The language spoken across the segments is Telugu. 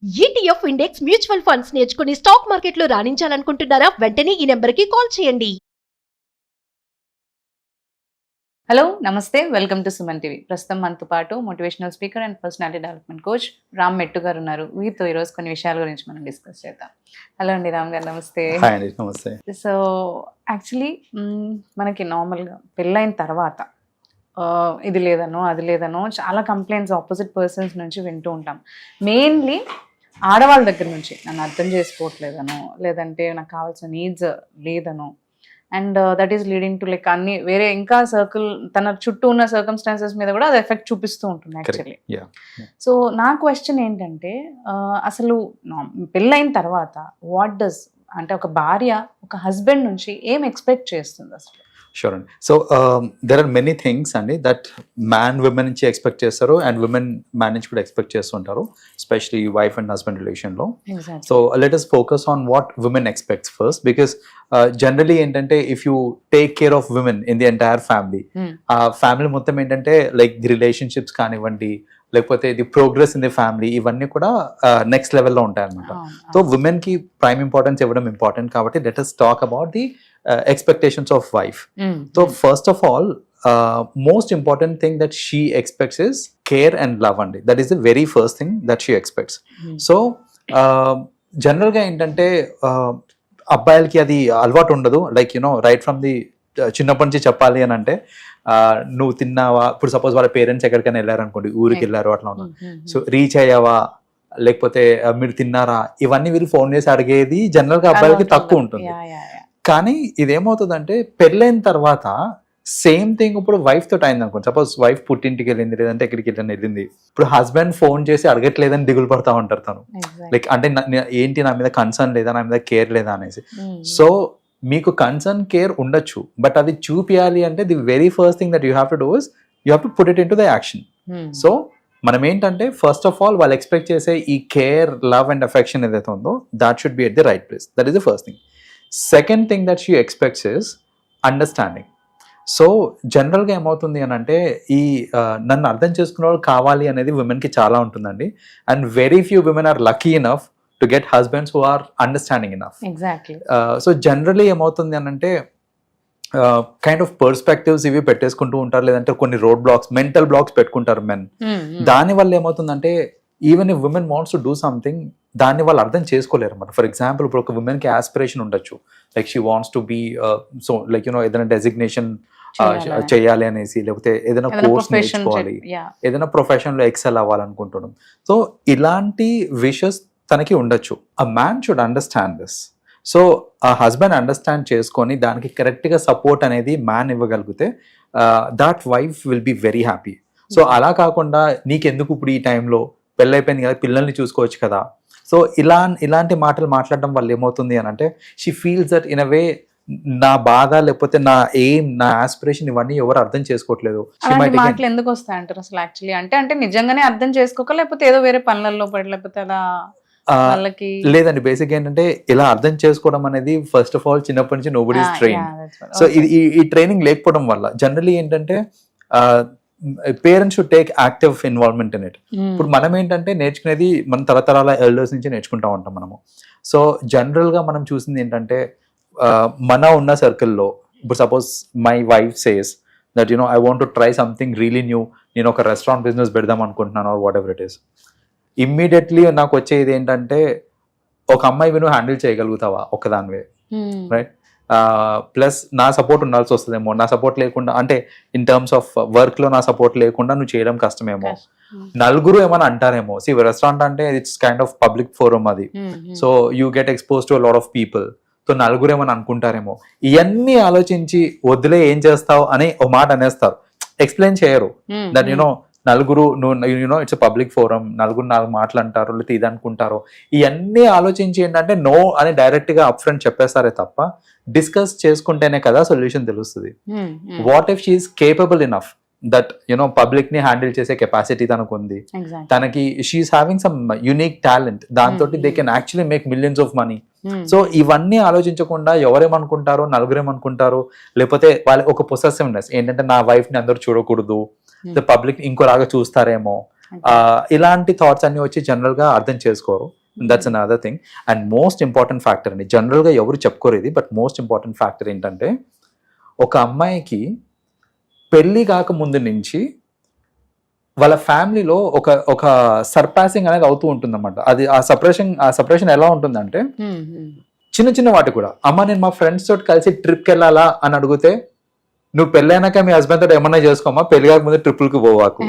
ETF ఇండెక్స్ మ్యూచువల్ ఫండ్స్ నేర్చుకుని స్టాక్ మార్కెట్లో రాణించాలనుకుంటున్నారా? వెంటనే ఈ నెంబర్కి కాల్ చేయండి. హలో నమస్తే, వెల్కమ్ టు సుమన్ టీవీ. ప్రస్తుతం మనతో పాటు motivational speaker and personality development coach Ram మెట్టు గారు ఉన్నారు. వీరితో ఈరోజు కొన్ని విషయాల గురించి మనం డిస్కస్ చేద్దాం. హలో అండి రామ్ గారు, నమస్తే. హాయ్ అండి, నమస్తే. సో యాక్చువల్లీ మనకి నార్మల్గా పెళ్ళైన తర్వాత ఇది లేదనో అది లేదనో చాలా కంప్లైంట్స్ ఆపోజిట్ పర్సన్స్ నుంచి వింటూ ఉంటాం. మెయిన్లీ ఆడవాళ్ళ దగ్గర నుంచి నన్ను అర్థం చేసుకోవట్లేదనో, లేదంటే నాకు కావాల్సిన నీడ్స్ లేదనో, and that is leading to like అన్ని వేరే ఇంకా సర్కిల్ తన చుట్టూ ఉన్న సర్కమ్స్టాన్సెస్ మీద కూడా అది ఎఫెక్ట్ చూపిస్తూ ఉంటుంది యాక్చువల్లీ. సో నా క్వశ్చన్ ఏంటంటే, అసలు పెళ్ళైన తర్వాత వాట్ డస్ అంటే ఒక భార్య ఒక హస్బెండ్ నుంచి ఏం ఎక్స్పెక్ట్ చేస్తుంది అసలు? షూర్ అండి. So there are many things అండి దట్ మ్యాన్ విమెన్ నుంచి ఎక్స్పెక్ట్ చేస్తారు అండ్ విమెన్ మ్యాన్ నుంచి కూడా ఎక్స్పెక్ట్ చేస్తుంటారు, ఎస్పెషలీ వైఫ్ అండ్ హస్బెండ్ రిలేషన్లో. So let us focus on what women expects first, because generally ఏంటంటే if you take care of women in the entire family, ఆ ఫ్యామిలీ మొత్తం ఏంటంటే లైక్ ది రిలేషన్షిప్స్ కానివ్వండి, లేకపోతే the progress in the family, ఇవన్నీ కూడా నెక్స్ట్ లెవెల్లో ఉంటాయి అనమాట. సో విమెన్ కి ప్రైమ్ ఇంపార్టెన్స్ ఇవ్వడం ఇంపార్టెంట్ కాబట్టి let us talk about the expectations of wife. So first of all, most important thing that she expects is care and love andi. That is the very first thing that she expects. So general ga entante అబ్బాయిలకి అది అలవాటు ఉండదు. Like you know right from the చిన్నప్పటి నుంచి చెప్పాలి అని అంటే, నువ్వు తిన్నావా, ఇప్పుడు సపోజ్ వాళ్ళ పేరెంట్స్ ఎక్కడికైనా వెళ్ళారనుకోండి, ఊరికి వెళ్ళారు అట్లా ఉన్నా, సో రీచ్ అయ్యావా, లేకపోతే మీరు తిన్నారా, ఇవన్నీ వీళ్ళు ఫోన్ చేసి అడిగేది జనరల్ గా అబ్బాయిలకి తక్కువ ఉంటుంది. కానీ ఇదేమవుతుందంటే పెళ్ళైన తర్వాత సేమ్ థింగ్ ఇప్పుడు వైఫ్ తోటి అయింది అనుకోండి. సపోజ్ వైఫ్ పుట్టింటికి వెళ్ళింది, లేదంటే ఎక్కడికి వెళ్ళింది, ఇప్పుడు హస్బెండ్ ఫోన్ చేసి అడగట్లేదని దిగులు పడతా ఉంటారు తను. లైక్ అంటే ఏంటి, నా మీద కన్సర్న్ లేదా, నా మీద కేర్ లేదా అనేసి. సో మీకు కన్సర్న్ కేర్ ఉండొచ్చు, బట్ అది చూపియాలి అంటే the very first thing that you have to do is you have to put it in to the action. So మనం ఏంటంటే ఫస్ట్ ఆఫ్ ఆల్ వాళ్ళు ఎక్స్పెక్ట్ చేసే ఈ కేర్, లవ్ అండ్ అఫెక్షన్ ఏదైతే ఉందో that should be at the right place. That is the first thing. Second thing that she expects is understanding. So జనరల్గా ఏమవుతుంది అని అంటే, ఈ నన్ను అర్థం చేసుకునే వాళ్ళు కావాలి అనేది విమెన్కి చాలా ఉంటుందండి. And very few women are lucky enough to get husbands who are understanding enough. Exactly. So generally ఏమవుతుంది అని అంటే కైండ్ ఆఫ్ పర్స్పెక్టివ్స్ ఇవి పెట్టేసుకుంటూ ఉంటారు, లేదంటే కొన్ని రోడ్ బ్లాక్స్, మెంటల్ బ్లాక్స్ పెట్టుకుంటారు మెన్. దానివల్ల ఏమవుతుందంటే even if women wants to do something, దాన్ని వాళ్ళు అర్థం చేసుకోలేరు అనమాట. ఫర్ ఎగ్జాంపుల్ ఇప్పుడు ఒక విమెన్కి ఆస్పిరేషన్ ఉండొచ్చు, like she wants to be so like you know ఏదైనా డెసిగ్నేషన్ చేయాలి అనేసి, లేకపోతే ఏదైనా కోర్స్ నేర్చుకోవాలి, ఏదైనా ప్రొఫెషన్లో ఎక్సెల్ అవ్వాలనుకుంటున్నాం. సో ఇలాంటి విషెస్ తనకి ఉండొచ్చు. A man should understand this. So ఆ హస్బెండ్ అండర్స్టాండ్ చేసుకొని దానికి కరెక్ట్గా సపోర్ట్ అనేది మ్యాన్ ఇవ్వగలిగితే that wife will be very happy. So అలా కాకుండా నీకెందుకు ఇప్పుడు ఈ టైంలో పెళ్ళైపోయింది కదా, పిల్లల్ని చూసుకోవచ్చు కదా, సో ఇలాంటి మాటలు మాట్లాడడం వల్ల ఏమవుతుంది అని అంటే, she feels that in a way నా బాధ, లేకపోతే నా ఎయిమ్, నా ఆస్పిరేషన్ ఇవన్నీ ఎవరు అర్థం చేసుకోవట్లేదు. మాటలు ఎందుకు వస్తాయి అంటారు అసలు యాక్చువల్లీ? అంటే నిజంగానే అర్థం చేసుకోక, లేకపోతే ఏదో వేరే పనులలో పడి, లేకపోతే అలా వాళ్ళకి లేదండి. బేసిక్ ఏంటంటే ఇలా అర్థం చేసుకోవడం అనేది ఫస్ట్ ఆఫ్ ఆల్ చిన్నప్పటి నుంచి నోబడీ ఈస్ ట్రైన్. సో ఈ ట్రైనింగ్ లేకపోవడం వల్ల జనరలీ ఏంటంటే parents should take active involvement in it. ఇప్పుడు మనం ఏంటంటే నేర్చుకునేది మన తరతరాల ఎల్డర్స్ నుంచి నేర్చుకుంటా ఉంటాం మనము. సో జనరల్గా మనం చూసింది ఏంటంటే, మన ఉన్న సర్కిల్లో ఇప్పుడు suppose my wife says that you know I want to try something really new, నేను ఒక రెస్టారెంట్ బిజినెస్ పెడదాం అనుకుంటున్నాను or whatever it is. Immediately నాకు వచ్చేది ఏంటంటే, ఒక అమ్మాయి నువ్వు హ్యాండిల్ చేయగలుగుతావా ఒక్కదానివే, రైట్? ప్లస్ నా సపోర్ట్ ఉండాల్సి వస్తుందేమో. నా సపోర్ట్ లేకుండా అంటే ఇన్ టర్మ్స్ ఆఫ్ వర్క్ లో నా సపోర్ట్ లేకుండా నువ్వు చేయడం కష్టమేమో. నలుగురు ఏమైనా అంటారేమో. సి రెస్టారెంట్ అంటే it's kind of public forum అది. So you get expose to lot of people. సో నలుగురు ఏమైనా అనుకుంటారేమో. ఇవన్నీ ఆలోచించి వదిలే ఏం చేస్తావు అని ఒక మాట అనేస్తారు, ఎక్స్ప్లెయిన్ చేయరు. దట్ యునో నలుగురు యూనో ఇట్స్ పబ్లిక్ ఫోరం, నలుగురు నాలుగు మాటలు అంటారు, లేకపోతే ఇది అనుకుంటారు. ఇవన్నీ ఆలోచించి ఏంటంటే నో అని డైరెక్ట్ గా అప్ ఫ్రంట్ చెప్పేస్తారే తప్ప, డిస్కస్ చేసుకుంటేనే కదా సొల్యూషన్ తెలుస్తుంది. What if she's capable enough that you know public ని హ్యాండిల్ చేసే కెపాసిటీ తనకు ఉంది, తనకి she's having some unique talent, దాంతో they can actually make millions of money. So ఇవన్నీ ఆలోచించకుండా ఎవరేమనుకుంటారో, నలుగురేమనుకుంటారో, లేకపోతే వాళ్ళ ఒక పొసెసివ్నెస్ ఏంటంటే నా వైఫ్ ని అందరూ చూడకూడదు, పబ్లిక్ ఇంకోలాగా చూస్తారేమో ఇలాంటి థాట్స్ అన్ని వచ్చి జనరల్ గా అర్థం చేసుకోరు. That's an other thing. And most important factor అండి, జనరల్ గా ఎవరు చెప్పుకోరు ఇది, బట్ మోస్ట్ ఇంపార్టెంట్ ఫ్యాక్టర్ ఏంటంటే ఒక అమ్మాయికి పెళ్లి కాక ముందు నుంచి వాళ్ళ ఫ్యామిలీలో ఒక సర్పాసింగ్ అనేది అవుతూ ఉంటుంది అన్నమాట. అది ఆ సపరేషన్ ఎలా ఉంటుందంటే చిన్న చిన్న వాటి కూడా, అమ్మ నేను మా ఫ్రెండ్స్ తోటి కలిసి ట్రిప్కి వెళ్ళాలా అని అడిగితే నువ్వు పెళ్ళైనాక మీ హస్బెండ్ తోటి ఏమన్నా చేసుకోమా, పెళ్లి కాక ముందు ట్రిపుల్కి పోవాకు.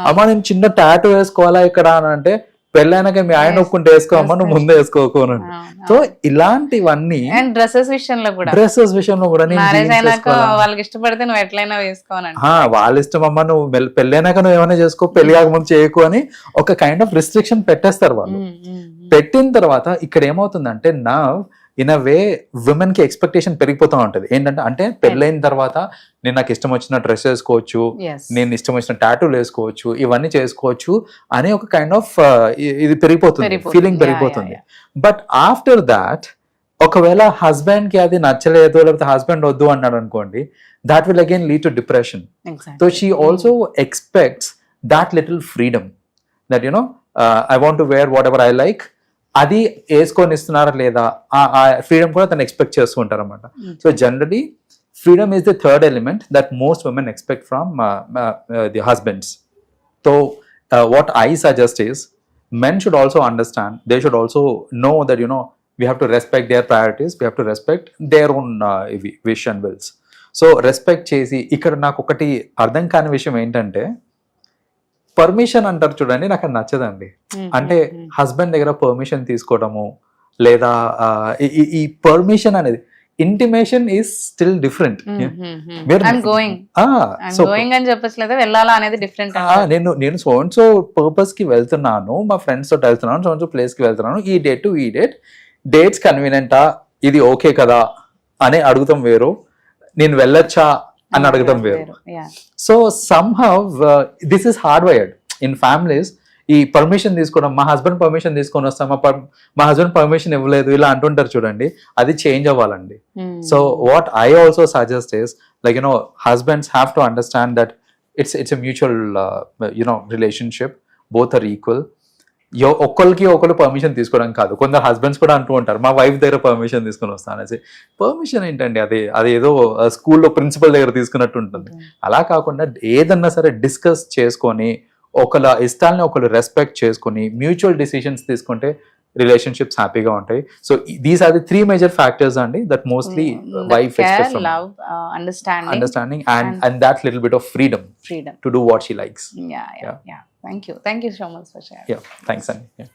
అమ్మ నేను చిన్న టాటూ వేసుకోవాలా ఇక్కడ అని అంటే పెళ్ళైనాక మీ ఆయన ఒప్పుకుంటే వేసుకోమా, నువ్వు ముందే వేసుకోకూడదు. సో ఇలాంటివన్నీ డ్రెస్సెస్ విషయంలో కూడా వాళ్ళకి ఇష్టపడితే నువ్వు ఎట్లయినా వేసుకోవాలంటే వాళ్ళ ఇష్టం అమ్మ, నువ్వు పెళ్ళైనాక నువ్వు ఏమైనా చేసుకో, పెళ్లి కాకముందు చేయకు అని ఒక కైండ్ ఆఫ్ రిస్ట్రిక్షన్ పెట్టేస్తారు వాళ్ళు. పెట్టిన తర్వాత ఇక్కడ ఏమవుతుందంటే నా ఇన్ అ వే విమెన్ కి ఎక్స్పెక్టేషన్ పెరిగిపోతూ ఉంటది. ఏంటంటే అంటే పెళ్ళైన తర్వాత నేను నాకు ఇష్టం వచ్చిన డ్రెస్ వేసుకోవచ్చు, నేను ఇష్టం వచ్చిన టాటూలు వేసుకోవచ్చు, ఇవన్నీ చేసుకోవచ్చు అనే ఒక కైండ్ ఆఫ్ ఇది పెరిగిపోతుంది, ఫీలింగ్ పెరిగిపోతుంది. బట్ ఆఫ్టర్ దాట్ ఒకవేళ హస్బెండ్ కి అది నచ్చలేదు, లేకపోతే హస్బెండ్ వద్దు అన్నాడు అనుకోండి, that will again lead to depression. So she also expects that little freedom, that you know I want to wear whatever I like, అది వేసుకొని ఇస్తున్నారా లేదా ఆ ఫ్రీడమ్ కూడా తను ఎక్స్పెక్ట్ చేస్తూ ఉంటారు అనమాట. So generally freedom is the third element that most women expect from the husbands. So what I suggest is men should also understand, they should also know that you know we have to respect their priorities, we have to respect their own wish and wills. So respect చేసి ఇక్కడ నాకు ఒకటి అర్థం కాని విషయం ఏంటంటే పర్మిషన్ అంటారు చూడండి, నాకు అది నచ్చదండి. అంటే హస్బెండ్ దగ్గర పర్మిషన్ తీసుకోవడము లేదా ఈ పర్మిషన్ అనేది ఇంటిమేషన్ ఈస్ స్టిల్ డిఫరెంట్. నేను సో పర్పస్ కి వెళ్తున్నాను, మా ఫ్రెండ్స్ తోటి వెళ్తున్నాను, సో ప్లేస్ కి వెళ్తున్నాను, ఈ డేట్ టు ఈ డేట్స్ కన్వీనియంటా, ఇది ఓకే కదా అని అడుగుతాం వేరు, నేను వెళ్ళొచ్చా అని అడగడం వేరు. So somehow this is hard wired in families. ఈ పర్మిషన్ తీసుకోవడం, మా హస్బెండ్ పర్మిషన్ తీసుకొని వస్తాం, మా హస్బెండ్ పర్మిషన్ ఇవ్వలేదు ఇలా అంటుంటారు చూడండి, అది చేంజ్ అవ్వాలండి. So what I also suggest is like you know husbands have to understand that it's a mutual you know relationship, both are equal. ఒకరికి ఒకరు పర్మిషన్ తీసుకోవడం కాదు, కొందరు హస్బెండ్స్ కూడా అంటూ ఉంటారు మా వైఫ్ దగ్గర పర్మిషన్ తీసుకొని వస్తాను అనేసి. పర్మిషన్ ఏంటండి, అది ఏదో స్కూల్లో ప్రిన్సిపల్ దగ్గర తీసుకున్నట్టు ఉంటుంది. అలా కాకుండా ఏదన్నా సరే డిస్కస్ చేసుకొని ఒకళ్ళ ఇష్టాలని ఒకళ్ళు రెస్పెక్ట్ చేసుకొని మ్యూచువల్ డిసిషన్స్ తీసుకుంటే రిలేషన్షిప్స్ హ్యాపీగా ఉంటాయి. So these are the 3 major factors అండి that mostly wife expects from love, understanding and that little bit of freedom to do what she likes. Yeah. Thank you so much for sharing. Yeah, thanks Andy. Yeah.